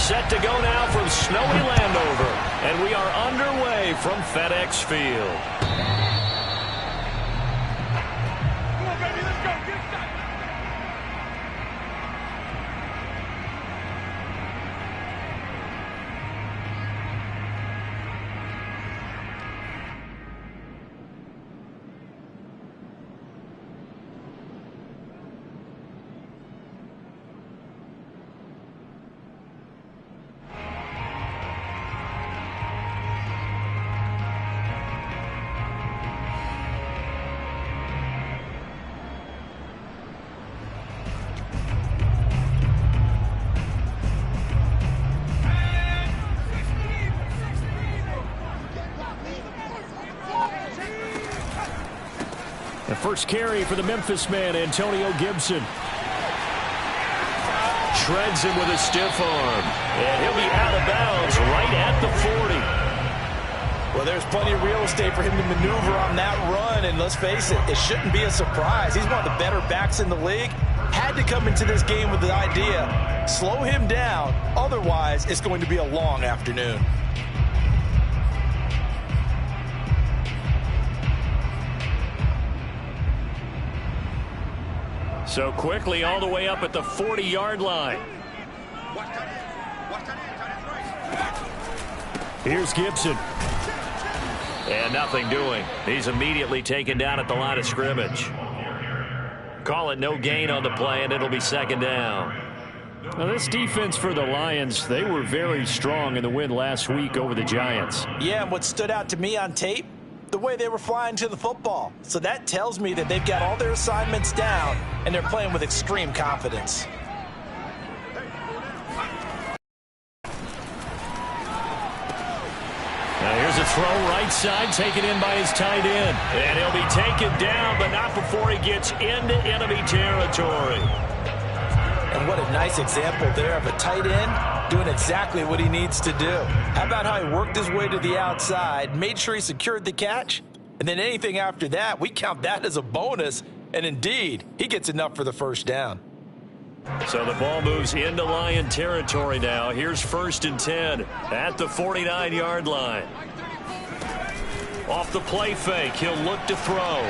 set to go now from snowy Landover. And we are underway from FedEx Field. The first carry for the Memphis man, Antonio Gibson. Shreds him with a stiff arm. And he'll be out of bounds right at the 40. Well, there's plenty of real estate for him to maneuver on that run. And let's face it, it shouldn't be a surprise. He's one of the better backs in the league. Had to come into this game with the idea, slow him down. Otherwise, it's going to be a long afternoon. So quickly all the way up at the 40-yard line. Here's Gibson. And nothing doing. He's immediately taken down at the line of scrimmage. Call it no gain on the play, and it'll be second down. Now, this defense for the Lions, they were very strong in the win last week over the Giants. Yeah, and what stood out to me on tape, the way they were flying to the football. So that tells me that they've got all their assignments down, and they're playing with extreme confidence. Now here's a throw right side, taken in by his tight end. And he'll be taken down, but not before he gets into enemy territory. And what a nice example there of a tight end doing exactly what he needs to do. How about how he worked his way to the outside, made sure he secured the catch, and then anything after that, we count that as a bonus. And indeed, he gets enough for the first down. So the ball moves into Lion territory now. Here's 1st and 10 at the 49-yard line. Off the play fake, he'll look to throw.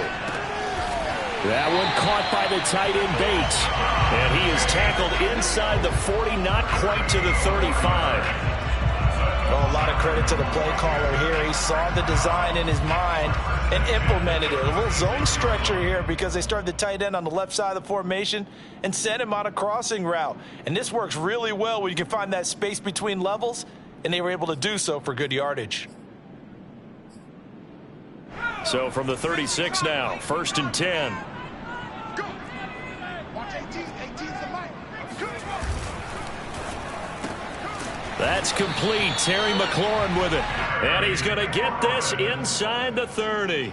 That one caught by the tight end Bates. And he is tackled inside the 40, not quite to the 35. Well, a lot of credit to the play caller here. He saw the design in his mind and implemented it. A little zone stretcher here because they started the tight end on the left side of the formation and sent him on a crossing route. And this works really well when you can find that space between levels, and they were able to do so for good yardage. So from the 36 now, 1st and 10. That's complete. Terry McLaurin with it. And he's going to get this inside the 30.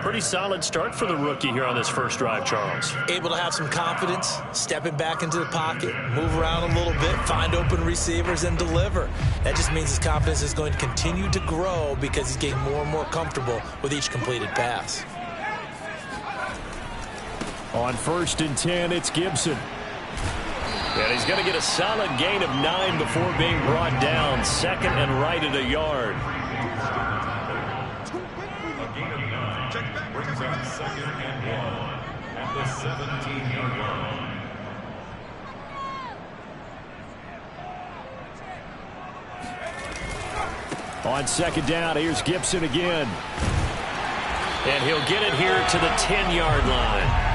Pretty solid start for the rookie here on this first drive, Charles. Able to have some confidence, stepping back into the pocket, move around a little bit, find open receivers, and deliver. That just means his confidence is going to continue to grow because he's getting more and more comfortable with each completed pass. On 1st and 10, it's Gibson. And he's going to get a solid gain of 9 before being brought down. 2nd and right at a yard. A gain of 9. Check back. Brings up 2nd and 1 at the 17-yard line. On 2nd down, here's Gibson again. And he'll get it here to the 10-yard line.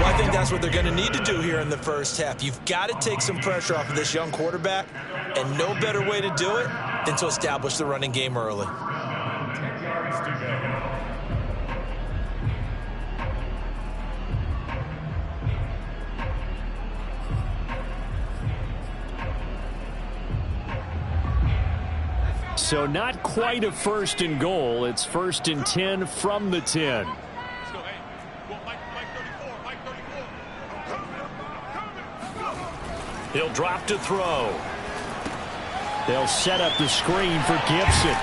Well, I think that's what they're going to need to do here in the first half. You've got to take some pressure off of this young quarterback, and no better way to do it than to establish the running game early. 10 yards to go. So not quite a 1st and goal. It's 1st and 10 from the 10. He'll drop to throw. They'll set up the screen for Gibson.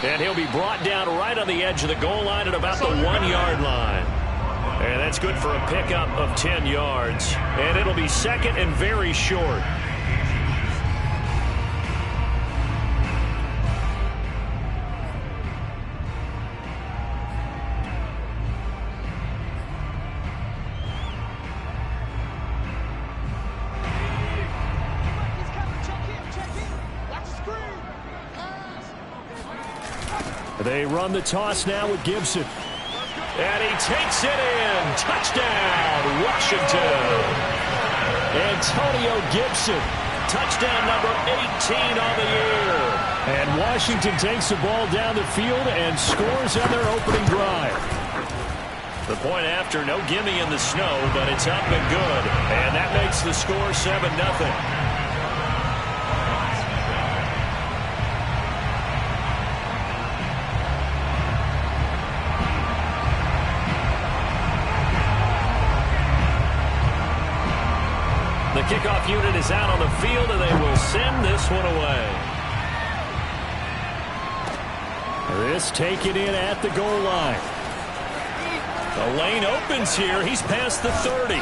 And he'll be brought down right on the edge of the goal line at about the 1-yard line. And that's good for a pickup of 10 yards. And it'll be 2nd and very short. They run the toss now with Gibson. And he takes it in. Touchdown, Washington. Antonio Gibson. Touchdown number 18 on the year. And Washington takes the ball down the field and scores on their opening drive. The point after, no gimme in the snow, but it's up and good. And that makes the score 7-0. The kickoff unit is out on the field, and they will send this one away. This taken in at the goal line. The lane opens here. He's past the 30.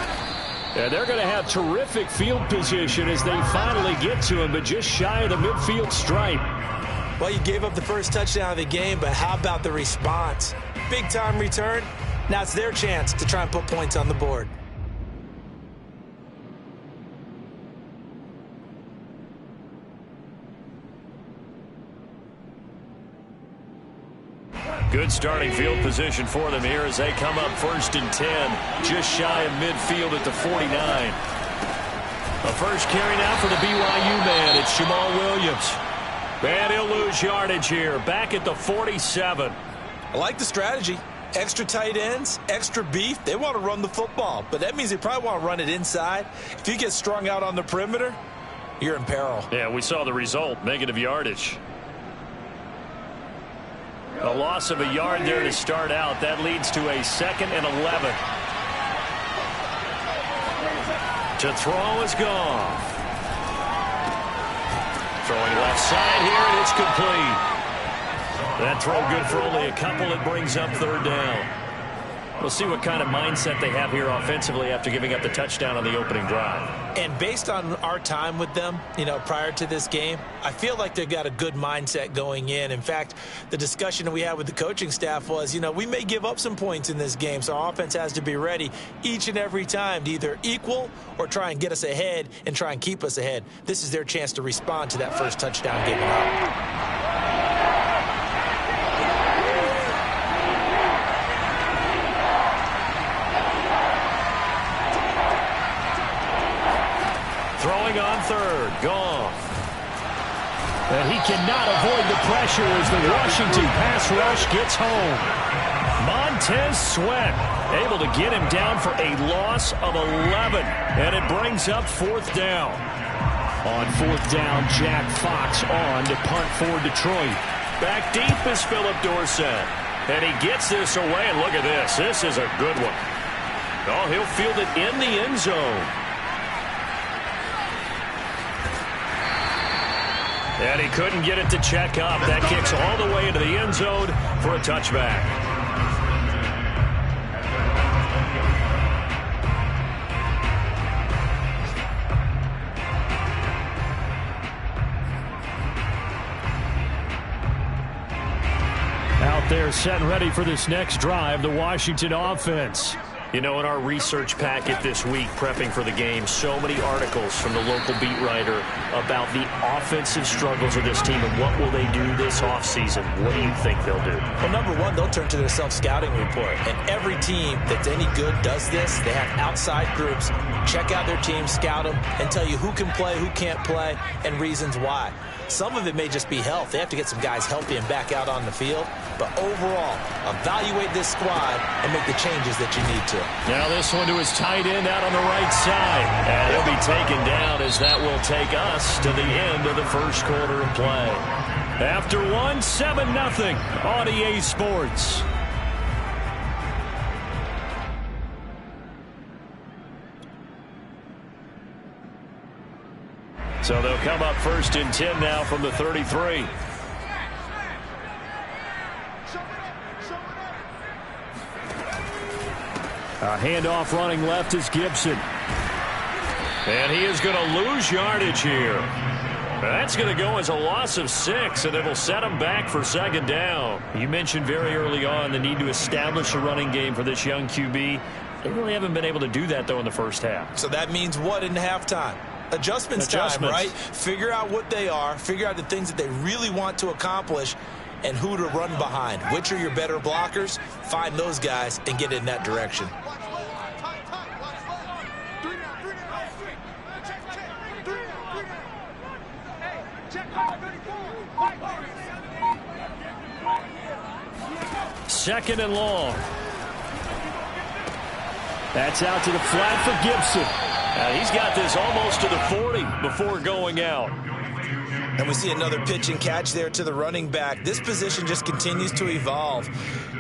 And they're going to have terrific field position as they finally get to him, but just shy of the midfield stripe. Well, you gave up the first touchdown of the game, but how about the response? Big-time return. Now it's their chance to try and put points on the board. Good starting field position for them here as they come up 1st and 10, just shy of midfield at the 49. A first carry now for the BYU man. It's Jamal Williams. And he'll lose yardage here, back at the 47. I like the strategy. Extra tight ends, extra beef. They want to run the football, but that means they probably want to run it inside. If you get strung out on the perimeter, you're in peril. Yeah, we saw the result, negative yardage. A loss of a yard there to start out. That leads to a 2nd and 11. To throw is Goff. Throwing left side here, and it's complete. That throw good for only a couple. It brings up 3rd down. We'll see what kind of mindset they have here offensively after giving up the touchdown on the opening drive. And based on our time with them, prior to this game, I feel like they've got a good mindset going in. In fact, the discussion that we had with the coaching staff was, we may give up some points in this game, so our offense has to be ready each and every time to either equal or try and get us ahead and try and keep us ahead. This is their chance to respond to that first touchdown given up. Throwing on 3rd, Goff. And he cannot avoid the pressure as the Washington pass rush gets home. Montez Sweat able to get him down for a loss of 11. And it brings up 4th down. On 4th down, Jack Fox on to punt for Detroit. Back deep is Philip Dorsett. And he gets this away, and look at this. This is a good one. Oh, he'll field it in the end zone. And he couldn't get it to check up. That kicks all the way into the end zone for a touchback. Out there set and ready for this next drive, the Washington offense. In our research packet this week, prepping for the game, so many articles from the local beat writer about the offensive struggles of this team and what will they do this offseason. What do you think they'll do? Well, number one, they'll turn to their self-scouting report. And every team that's any good does this. They have outside groups. Check out their team, scout them, and tell you who can play, who can't play, and reasons why. Some of it may just be health. They have to get some guys healthy and back out on the field. But overall, evaluate this squad and make the changes that you need to. Now this one to his tight end out on the right side. And he'll be taken down as that will take us to the end of the first quarter of play. After 7-0 on EA Sports. So they'll come up 1st and 10 now from the 33. A handoff running left is Gibson. And he is going to lose yardage here. That's going to go as a loss of 6, and it'll set him back for 2nd down. You mentioned very early on the need to establish a running game for this young QB. They really haven't been able to do that, though, in the first half. So that means what in halftime? Adjustments time, right? Figure out what they are. Figure out the things that they really want to accomplish. and who to run behind. Which are your better blockers? Find those guys and get in that direction. Second and long. That's out to the flat for Gibson. He's got this almost to the 40 before going out. And we see another pitch and catch there to the running back. This position just continues to evolve.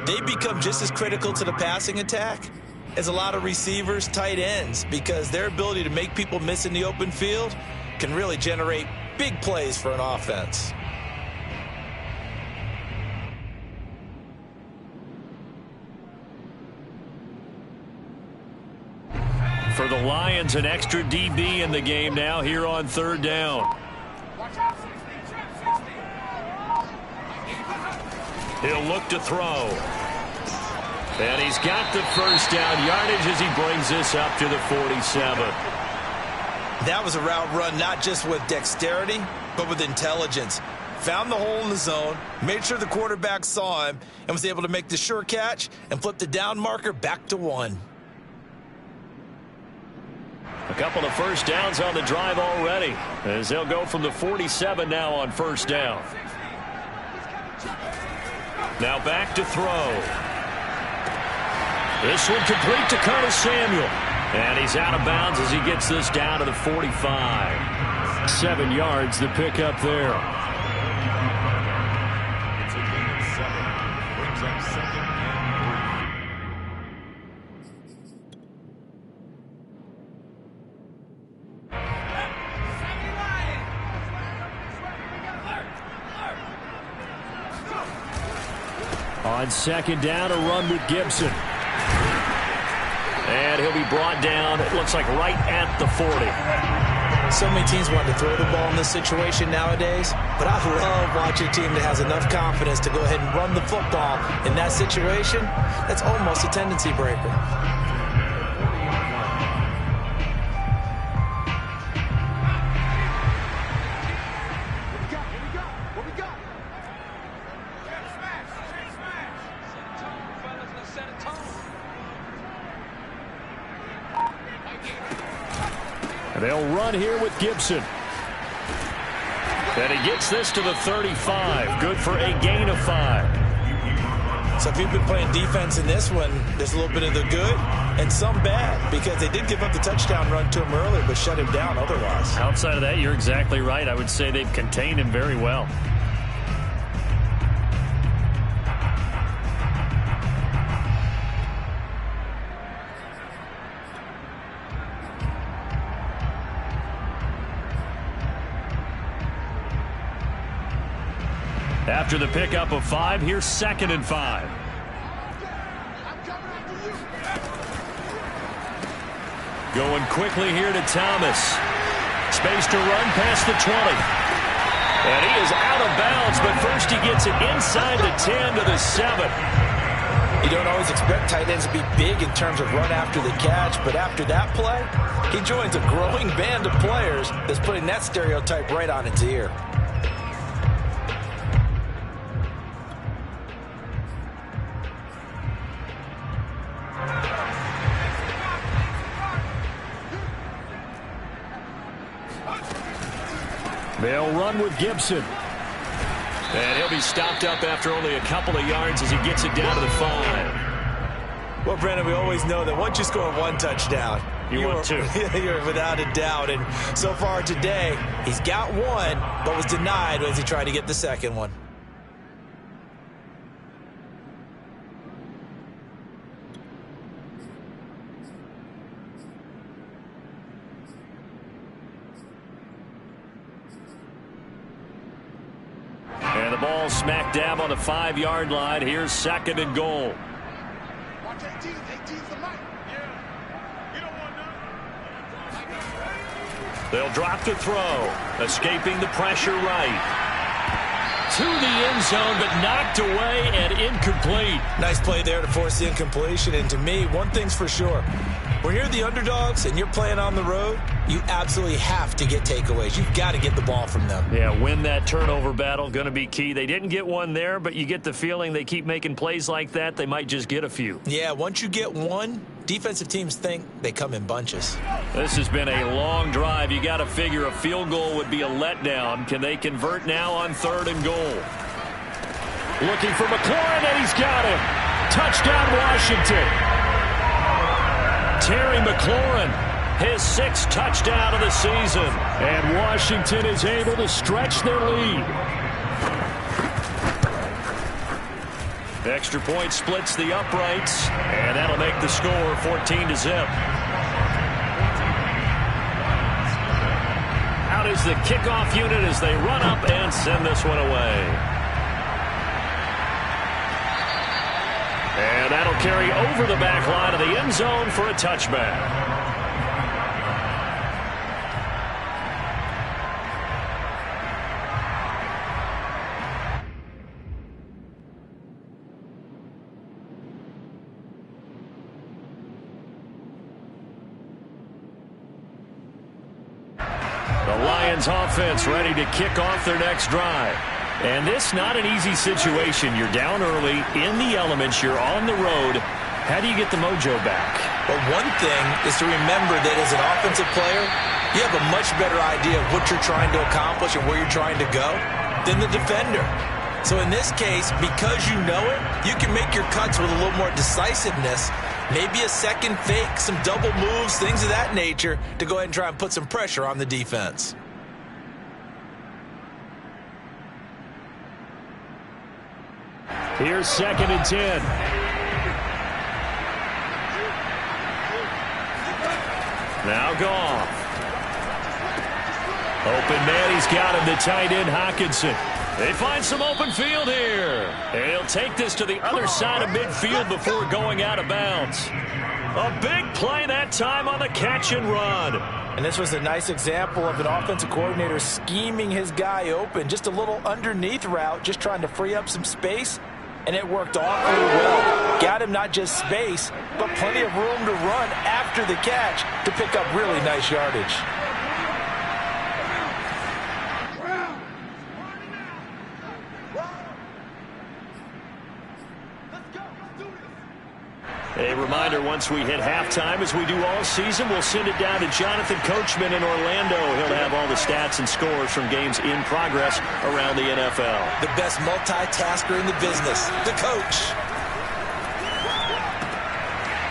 They become just as critical to the passing attack as a lot of receivers, tight ends, because their ability to make people miss in the open field can really generate big plays for an offense. For the Lions, an extra DB in the game now here on third down. He'll look to throw. And he's got the first down yardage as he brings this up to the 47. That was a route run not just with dexterity, but with intelligence. Found the hole in the zone, made sure the quarterback saw him, and was able to make the sure catch and flip the down marker back to 1. A couple of first downs on the drive already, as they'll go from the 47 now on first down. Now back to throw. This one complete to Curtis Samuel. And he's out of bounds as he gets this down to the 45. 7 yards, the pickup there. It's a gain of 7. Brings up second and 3. On second down, a run with Gibson. And he'll be brought down, it looks like right at the 40. So many teams want to throw the ball in this situation nowadays, but I love watching a team that has enough confidence to go ahead and run the football in that situation. That's almost a tendency breaker. They'll run here with Gibson. And he gets this to the 35. Good for a gain of 5. So if you've been playing defense in this one, there's a little bit of the good and some bad, because they did give up the touchdown run to him earlier, but shut him down otherwise. Outside of that, you're exactly right. I would say they've contained him very well. After the pickup of 5, here's second and 5. Going quickly here to Thomas. Space to run past the 20. And he is out of bounds, but first he gets it inside the 10 to the 7. You don't always expect tight ends to be big in terms of run after the catch, but after that play, he joins a growing band of players that's putting that stereotype right on its ear. They'll run with Gibson. And he'll be stopped up after only a couple of yards as he gets it down to the 5. Well, Brandon, we always know that once you score 1 touchdown, you're 2. You're without a doubt. And so far today, he's got 1, but was denied as he tried to get the second one. And the ball smack dab on the 5-yard line. Here's second and goal. They'll drop to throw. Escaping the pressure right. To the end zone, but knocked away and incomplete. Nice play there to force the incompletion. And to me, one thing's for sure. When you're the underdogs and you're playing on the road, you absolutely have to get takeaways. You've got to get the ball from them. Yeah, win that turnover battle, going to be key. They didn't get one there, but you get the feeling they keep making plays like that, they might just get a few. Yeah, once you get one, defensive teams think they come in bunches. This has been a long drive. You got to figure a field goal would be a letdown. Can they convert now on 3rd and goal? Looking for McLaurin, and he's got him. Touchdown, Washington. Terry McLaurin, his 6th touchdown of the season. And Washington is able to stretch their lead. Extra point splits the uprights, and that'll make the score 14-0. Out is the kickoff unit as they run up and send this one away. And that'll carry over the back line of the end zone for a touchback. The Lions offense ready to kick off their next drive. And this not an easy situation. You're down early, in the elements, you're on the road. How do you get the mojo back? Well, one thing is to remember that as an offensive player, you have a much better idea of what you're trying to accomplish and where you're trying to go than the defender. So in this case, because you know it, you can make your cuts with a little more decisiveness, maybe a second fake, some double moves, things of that nature, to go ahead and try and put some pressure on the defense. Here's 2nd and 10. Now Goff. Open man, he's got him, the tight end Hockenson. They find some open field here. And he'll take this to the other side of midfield before going out of bounds. A big play that time on the catch and run. And this was a nice example of an offensive coordinator scheming his guy open. Just a little underneath route, just trying to free up some space. And it worked awfully well. Got him not just space, but plenty of room to run after the catch to pick up really nice yardage. A reminder, once we hit halftime, as we do all season, we'll send it down to Jonathan Coachman in Orlando. He'll have all the stats and scores from games in progress around the NFL. The best multitasker in the business, the coach.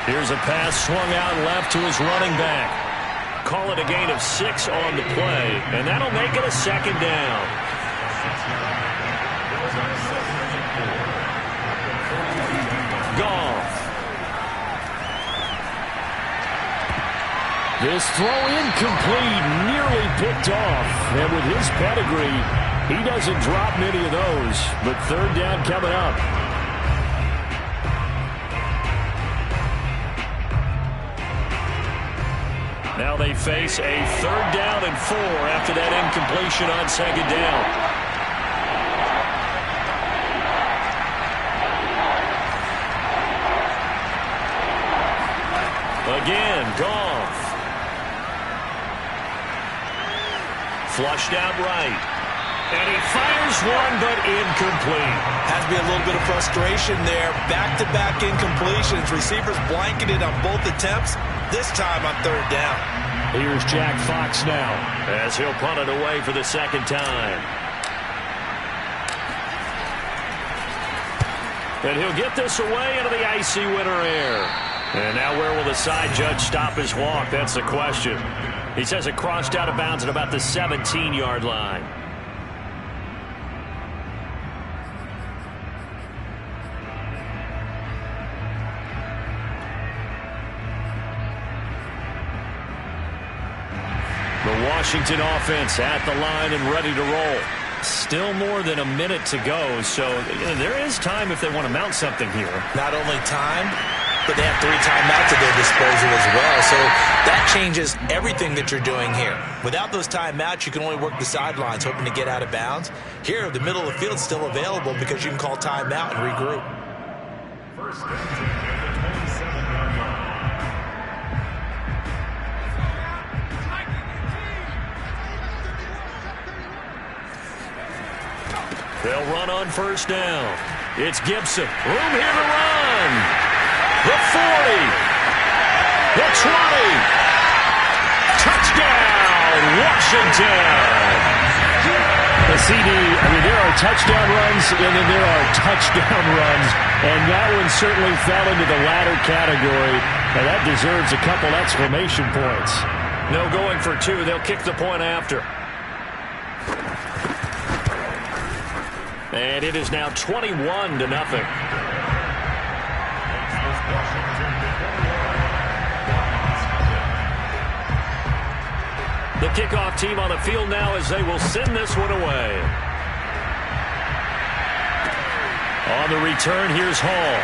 Here's a pass swung out left to his running back. Call it a gain of 6 on the play, and that'll make it a 2nd down. Goff. This throw incomplete, nearly picked off. And with his pedigree, he doesn't drop many of those. But 3rd down coming up. Now they face a 3rd down and 4 after that incompletion on 2nd down. Again, Goff. Flushed out right. And he fires one, but incomplete. Has to be a little bit of frustration there. Back-to-back incompletions. Receivers blanketed on both attempts, this time on 3rd down. Here's Jack Fox now, as he'll punt it away for the 2nd time. And he'll get this away into the icy winter air. And now where will the side judge stop his walk? That's the question. He says it crossed out of bounds at about the 17-yard line. The Washington offense at the line and ready to roll. Still more than a minute to go, so there is time if they want to mount something here. Not only time, but they have 3 timeouts at their disposal as well. So that changes everything that you're doing here. Without those timeouts, you can only work the sidelines, hoping to get out of bounds. Here, the middle of the field is still available because you can call timeout and regroup. First down at the 27-yard line. They'll run on first down. It's Gibson. Room here to run. The 40. The 20. Touchdown, Washington. The CD, there are touchdown runs, and then there are touchdown runs, and that one certainly fell into the latter category, and that deserves a couple exclamation points. No going for 2. They'll kick the point after. And it is now 21-0. The kickoff team on the field now as they will send this one away. On the return, here's Hall.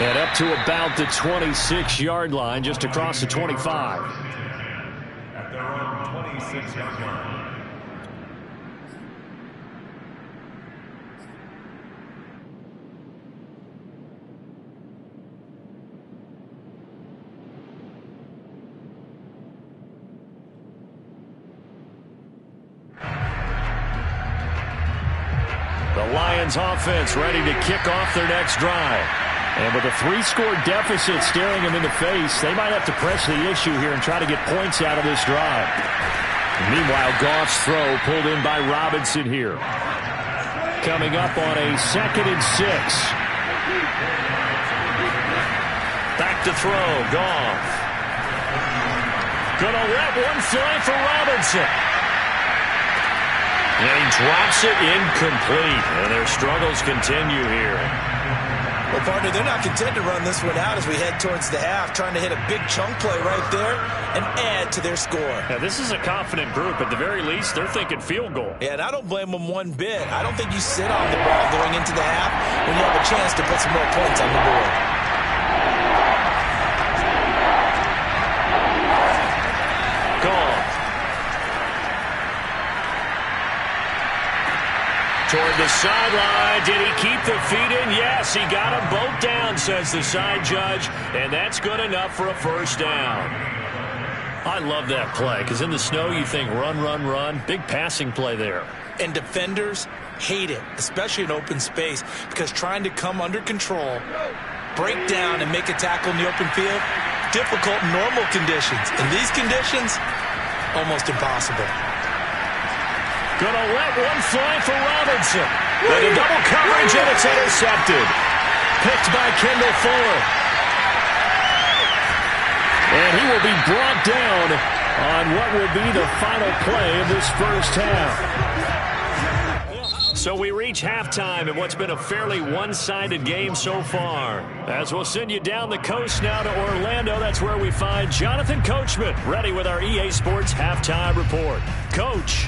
And up to about the 26-yard line, just across the 25. At their own 26-yard line. The Lions offense ready to kick off their next drive. And with a 3-score deficit staring them in the face, they might have to press the issue here and try to get points out of this drive. Meanwhile, Goff's throw pulled in by Robinson here. Coming up on a 2nd and 6. Back to throw, Goff. Gonna let one fly for Robinson. And he drops it incomplete. And their struggles continue here. Well, partner, they're not content to run this one out as we head towards the half, trying to hit a big chunk play right there and add to their score. Now, this is a confident group. At the very least, they're thinking field goal. Yeah, and I don't blame them one bit. I don't think you sit on the ball going into the half when you have a chance to put some more points on the board. Toward the sideline. Did he keep the feet in? Yes, he got them both down, says the side judge, and that's good enough for a first down. I love that play because in the snow you think run, run, run. Big passing play there. And defenders hate it, especially in open space, because trying to come under control, break down, and make a tackle in the open field, difficult in normal conditions. In these conditions, almost impossible. Gonna let one fly for Robinson. But a double coverage, and it's intercepted. Picked by Kendall Fuller. And he will be brought down on what will be the final play of this first half. So we reach halftime in what's been a fairly one-sided game so far. As we'll send you down the coast now to Orlando, that's where we find Jonathan Coachman, ready with our EA Sports Halftime Report. Coach.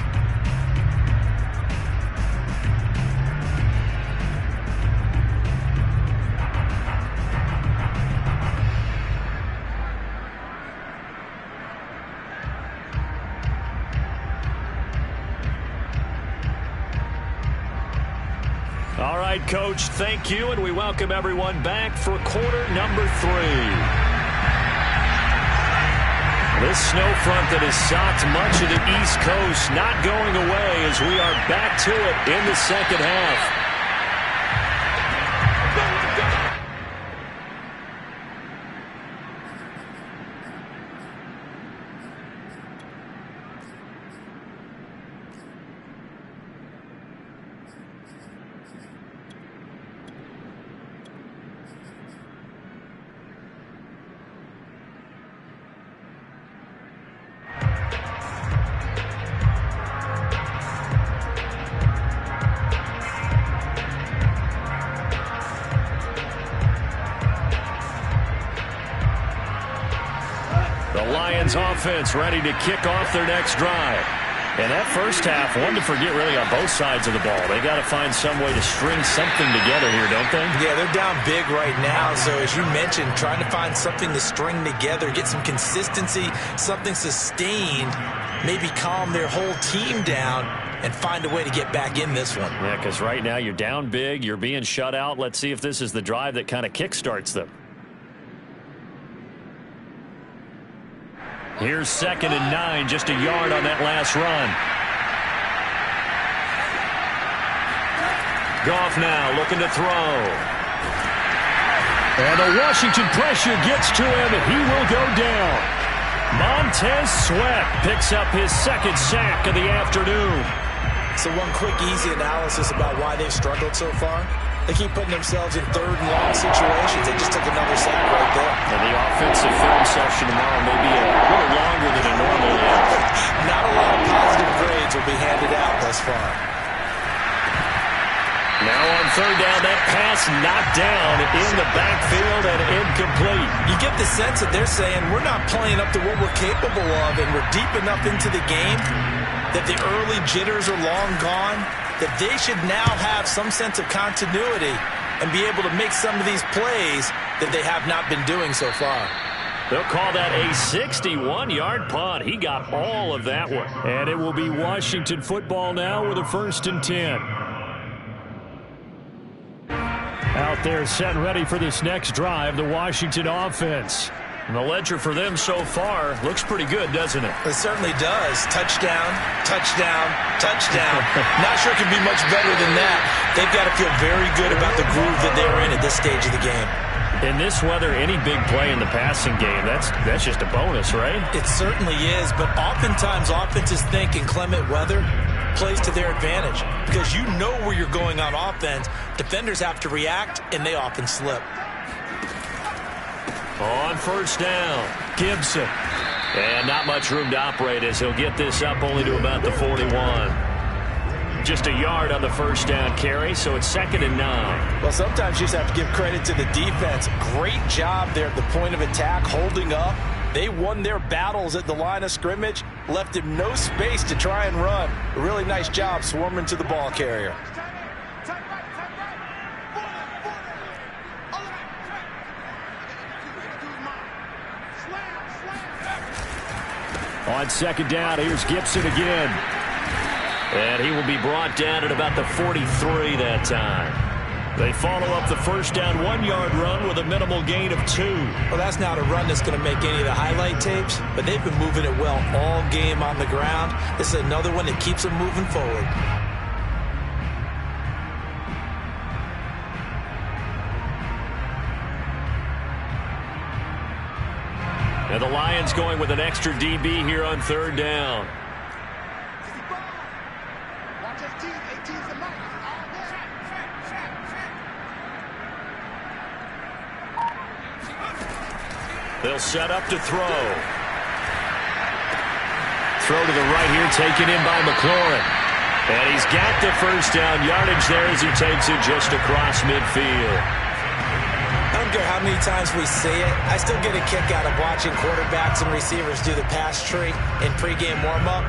All right, Coach, thank you, and we welcome everyone back for quarter number 3. This snow front that has socked much of the East Coast not going away as we are back to it in the second half. Lions offense ready to kick off their next drive. And that first half, one to forget really on both sides of the ball. They got to find some way to string something together here, don't they? Yeah, they're down big right now. So as you mentioned, trying to find something to string together, get some consistency, something sustained, maybe calm their whole team down and find a way to get back in this one. Yeah, because right now you're down big, you're being shut out. Let's see if this is the drive that kind of kickstarts them. Here's 2nd and 9, just a yard on that last run. Goff now looking to throw. And the Washington pressure gets to him, and he will go down. Montez Sweat picks up his 2nd sack of the afternoon. So one quick, easy analysis about why they've struggled so far. They keep putting themselves in 3rd and long situations. They just took another sack right there. And the offensive film session tomorrow may be a little longer than it normally is. Not a lot of positive grades will be handed out thus far. Now on 3rd down, that pass knocked down in the backfield and incomplete. You get the sense that they're saying we're not playing up to what we're capable of, and we're deep enough into the game that the early jitters are long gone, that they should now have some sense of continuity and be able to make some of these plays that they have not been doing so far. They'll call that a 61-yard punt. He got all of that one. And it will be Washington football now with a 1st and 10. Out there set and ready for this next drive, the Washington offense. And the ledger for them so far looks pretty good, doesn't it? It certainly does. Touchdown, touchdown, touchdown. Not sure it can be much better than that. They've got to feel very good about the groove that they're in at this stage of the game. In this weather, any big play in the passing game, that's just a bonus, right? It certainly is, but oftentimes offenses think in clement weather plays to their advantage because you know where you're going on offense. Defenders have to react, and they often slip. On 1st down, Gibson. And not much room to operate as he'll get this up only to about the 41. Just a yard on the 1st down carry, so it's 2nd and 9. Well, sometimes you just have to give credit to the defense. Great job there at the point of attack, holding up. They won their battles at the line of scrimmage, left him no space to try and run. A really nice job swarming to the ball carrier. On 2nd down, here's Gibson again. And he will be brought down at about the 43 that time. They follow up the 1st down 1-yard run with a minimal gain of 2. Well, that's not a run that's going to make any of the highlight tapes, but they've been moving it well all game on the ground. This is another one that keeps them moving forward. And the Lions going with an extra DB here on 3rd down. They'll set up to throw. Throw to the right here, taken in by McLaurin. And he's got the 1st down yardage there as he takes it just across midfield. I don't care how many times we say it, I still get a kick out of watching quarterbacks and receivers do the pass tree in pregame warm-up.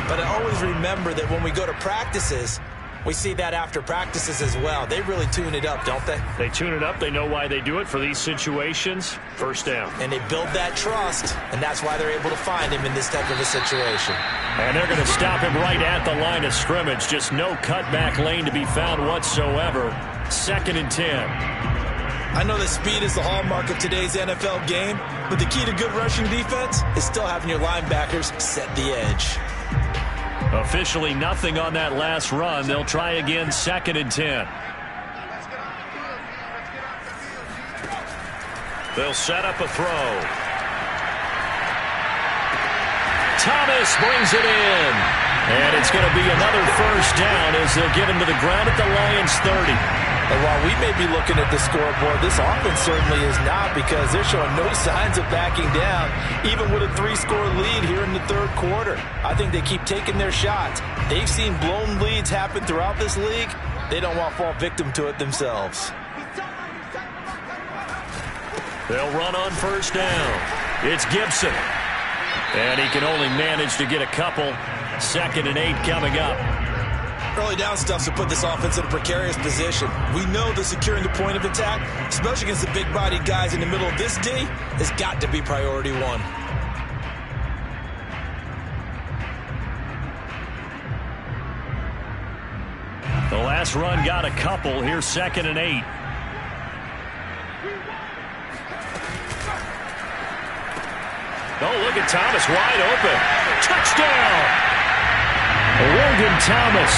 But I always remember that when we go to practices, we see that after practices as well. They really tune it up, don't they? They tune it up. They know why they do it for these situations. 1st down. And they build that trust, and that's why they're able to find him in this type of a situation. And they're going to stop him right at the line of scrimmage. Just no cutback lane to be found whatsoever. 2nd and 10. I know that speed is the hallmark of today's NFL game, but the key to good rushing defense is still having your linebackers set the edge. Officially nothing on that last run. They'll try again, 2nd and 10. They'll set up a throw. Thomas brings it in. And it's going to be another 1st down as they'll get him to the ground at the Lions 30. And while we may be looking at the scoreboard, this offense certainly is not, because they're showing no signs of backing down, even with a 3-score lead here in the 3rd quarter. I think they keep taking their shots. They've seen blown leads happen throughout this league. They don't want to fall victim to it themselves. They'll run on 1st down. It's Gibson. And he can only manage to get a couple 2nd and 8 coming up. Early down stuff to put this offense in a precarious position. We know that securing the point of attack, especially against the big-bodied guys in the middle of this D, has got to be priority one. The last run got a couple. Here's 2nd and 8. Oh, look at Thomas wide open. Touchdown! Logan Thomas,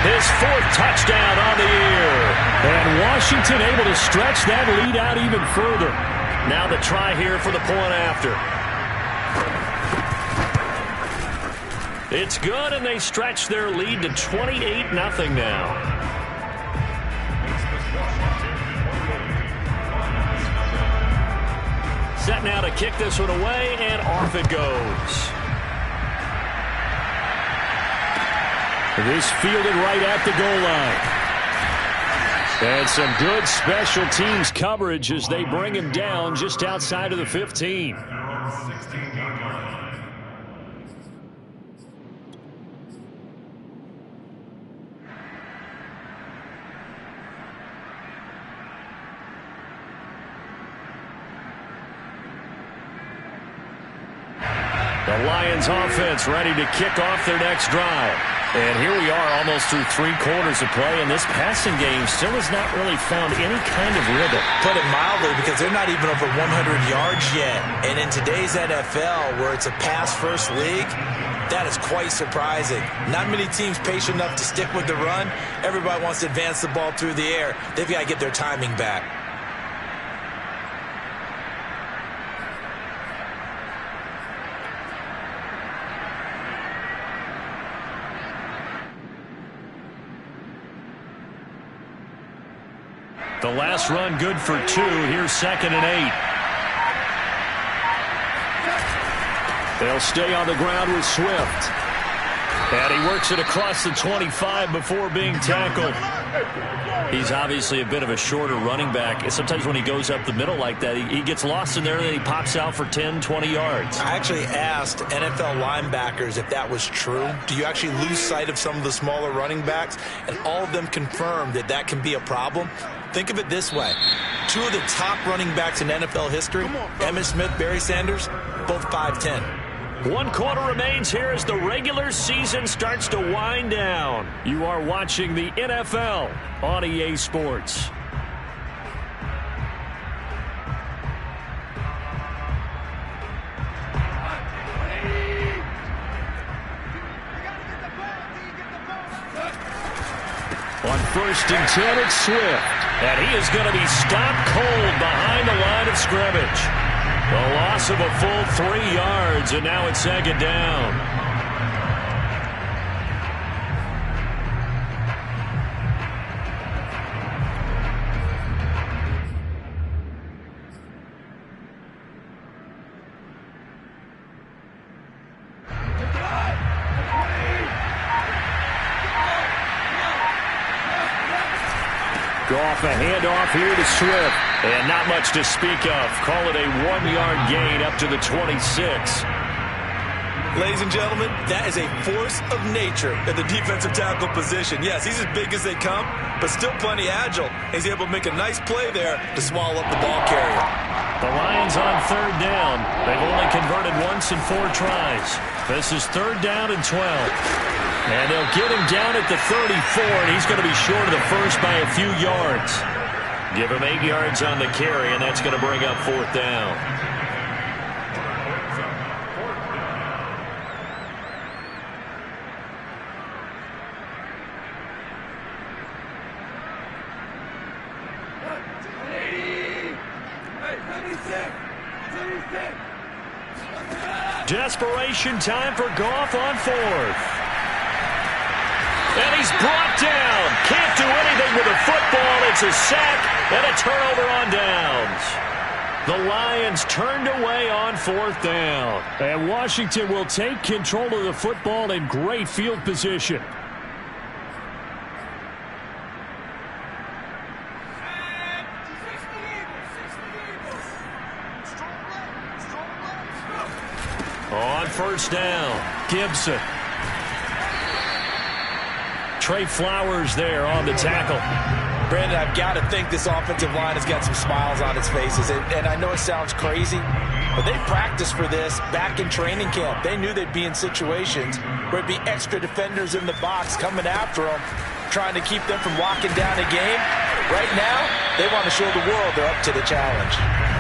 His 4th touchdown on the year. and Washington able to stretch that lead out even further. Now the try here for the point after. It's good, and they stretch their lead to 28-0 now. Set now to kick this one away, and off it goes. This fielded right at the goal line. And some good special teams coverage as they bring him down just outside of the 15. The Lions offense ready to kick off their next drive. And here we are almost through 3 quarters of play, and this passing game still has not really found any kind of rhythm. Put it mildly, because they're not even over 100 yards yet. And in today's NFL, where it's a pass-first league, that is quite surprising. Not many teams patient enough to stick with the run. Everybody wants to advance the ball through the air. They've got to get their timing back. The last run good for 2. Here's 2nd and 8. They'll stay on the ground with Swift. And he works it across the 25 before being tackled. He's obviously a bit of a shorter running back. Sometimes when he goes up the middle like that, he gets lost in there, and then he pops out for 10, 20 yards. I actually asked NFL linebackers if that was true. Do you actually lose sight of some of the smaller running backs? And all of them confirmed that that can be a problem. Think of it this way. 2 of the top running backs in NFL history, Emmitt Smith, Barry Sanders, both 5'10". 1 quarter remains here as the regular season starts to wind down. You are watching the NFL on EA Sports. On 1st and 10, it's Swift. And he is going to be stopped cold behind the line of scrimmage. The loss of a full 3 yards, and now it's 2nd down. Goff a handoff here to Swift. And not much to speak of. Call it a 1-yard gain up to the 26. Ladies and gentlemen, that is a force of nature at the defensive tackle position. Yes, he's as big as they come, but still plenty agile. He's able to make a nice play there to swallow up the ball carrier. The Lions on 3rd down. They've only converted once in 4 tries. This is 3rd down and 12. And they'll get him down at the 34, and he's going to be short of the first by a few yards. Give him 8 yards on the carry, and that's going to bring up 4th down. Desperation time for Goff on 4th. And he's brought down. Can't do anything with the football. It's a sack and a turnover on downs. The Lions turned away on 4th down. And Washington will take control of the football in great field position. On 1st down, Gibson. Trey Flowers there on the tackle. Brandon, I've got to think this offensive line has got some smiles on its faces. And I know it sounds crazy, but they practiced for this back in training camp. They knew they'd be in situations where it'd be extra defenders in the box coming after them, trying to keep them from locking down a game. Right now, they want to show the world they're up to the challenge.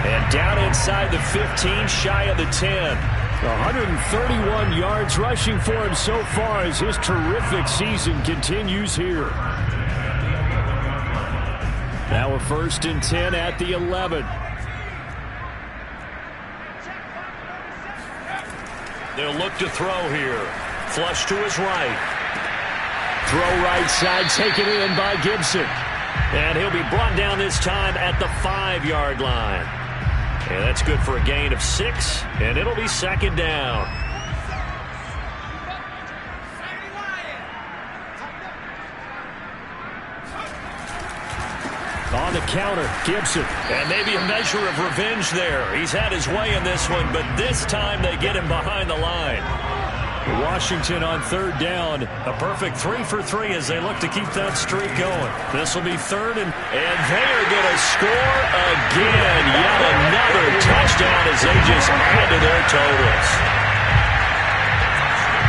And down inside the 15, shy of the 10. 131 yards rushing for him so far as his terrific season continues here. Now a 1st and 10 at the 11. They'll look to throw here. Flush to his right. Throw right side, taken in by Gibson. And he'll be brought down this time at the 5-yard line. And that's good for a gain of 6, and it'll be 2nd down. On the counter, Gibson. And maybe a measure of revenge there. He's had his way in this one, but this time they get him behind the line. Washington on 3rd down. A perfect 3 for 3 as they look to keep that streak going. This will be 3rd, and they are going to score again. Yet another touchdown as they just add to their totals.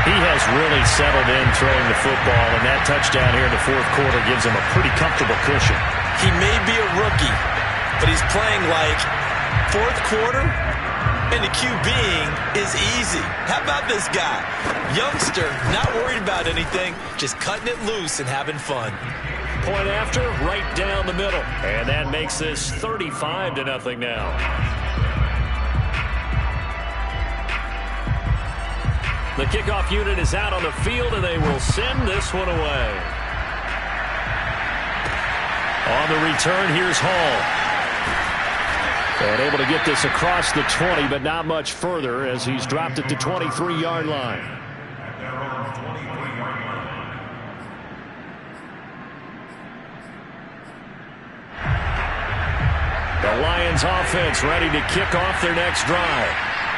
He has really settled in throwing the football, and that touchdown here in the 4th quarter gives him a pretty comfortable cushion. He may be a rookie, but he's playing like 4th quarter, and the QBing is easy. How about this guy? Youngster, not worried about anything, just cutting it loose and having fun. Point after, right down the middle. And that makes this 35-0 now. The kickoff unit is out on the field, and they will send this one away. On the return, here's Hall. And able to get this across the 20, but not much further as he's dropped at the 23-yard line. The Lions offense ready to kick off their next drive.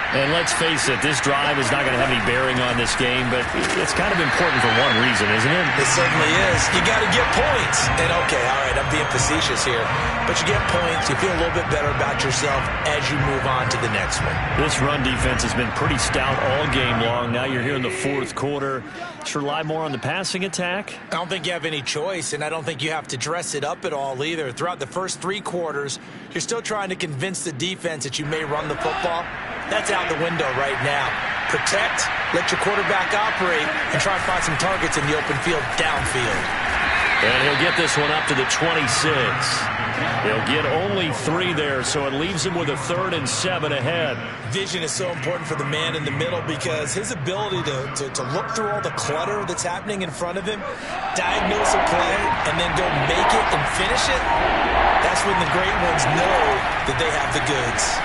And let's face it, this drive is not going to have any bearing on this game, but it's kind of important for one reason, isn't it? It certainly is. You got to get points. And okay, all right, I'm being facetious here, but you get points, you feel a little bit better about yourself as you move on to the next one. This run defense has been pretty stout all game long. Now you're here in the 4th quarter. Should rely more on the passing attack? I don't think you have any choice, and I don't think you have to dress it up at all either. Throughout the first 3 quarters, you're still trying to convince the defense that you may run the football. That's out the window right now. Protect, let your quarterback operate, and try to find some targets in the open field downfield. And he'll get this one up to the 26. He'll get only 3 there, so it leaves him with a 3rd and 7 ahead. Vision is so important for the man in the middle because his ability to look through all the clutter that's happening in front of him, diagnose a play, and then go make it and finish it, that's when the great ones know that they have the goods.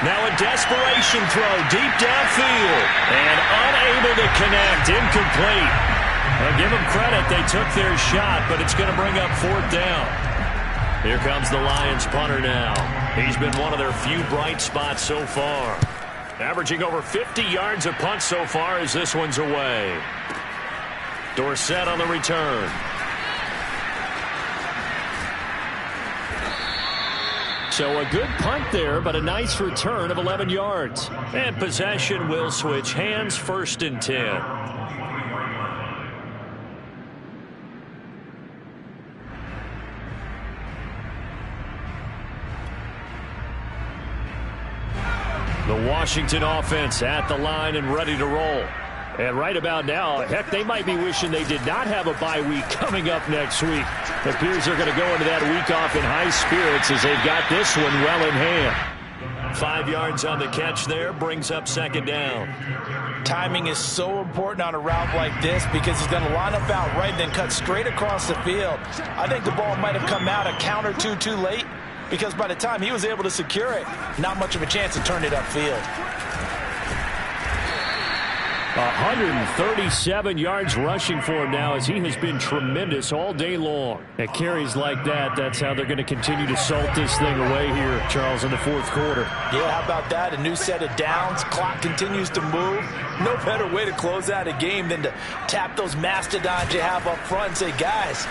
Now a desperation throw deep downfield. And unable to connect. Incomplete. I'll give them credit. They took their shot, but it's going to bring up 4th down. Here comes the Lions punter now. He's been one of their few bright spots so far. Averaging over 50 yards a punt so far as this one's away. Dorsett on the return. So a good punt there, but a nice return of 11 yards. And possession will switch hands, 1st and 10. The Washington offense at the line and ready to roll. And right about now, heck, they might be wishing they did not have a bye week coming up next week. It appears they're going to go into that week off in high spirits as they've got this one well in hand. 5 yards on the catch there, brings up 2nd down. Timing is so important on a route like this because he's going to line up out right, then cut straight across the field. I think the ball might have come out a count or two too late because by the time he was able to secure it, not much of a chance to turn it upfield. 137 yards rushing for him now, as he has been tremendous all day long. At carries like that, that's how they're going to continue to salt this thing away here, Charles, in the fourth quarter. Yeah, how about that? A new set of downs. Clock continues to move. No better way to close out a game than to tap those mastodons you have up front and say, guys,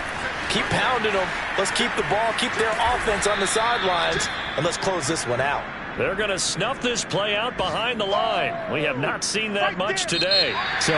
keep pounding them. Let's keep the ball, keep their offense on the sidelines, and let's close this one out. They're going to snuff this play out behind the line. We have not seen that much today. So